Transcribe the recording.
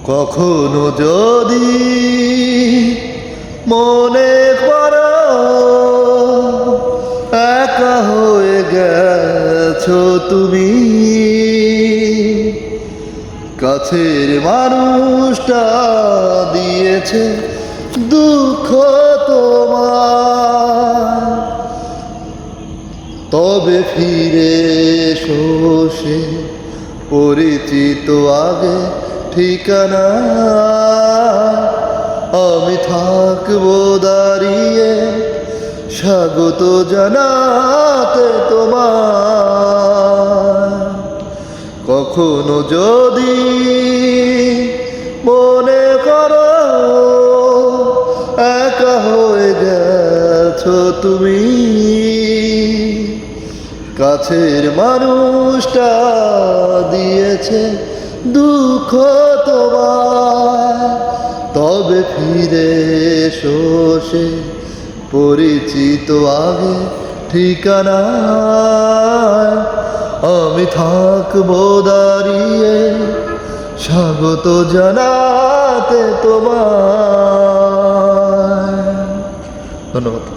কখনো যদি মনে করো একা হয়ে গেছো তুমি, কাছের মানুষটা দিয়েছে দুঃখ তোমার, তবে ফিরে এসো সে পরিচিত আগে ঠিকানা। আমি থাকবো দাঁড়িয়ে স্বাগত জানাতে তোমার। কখনো যদি মনে করো একা হয়ে গেছো তুমি, কাছের মানুষটা দিয়েছে দুঃখ তোমার, তবে ফিরে এসো সে পরিচিত আগে ঠিকানা। আমি থাকবো দাঁড়িয়ে স্বাগত জানাতে তোমার। ধন্যবাদ।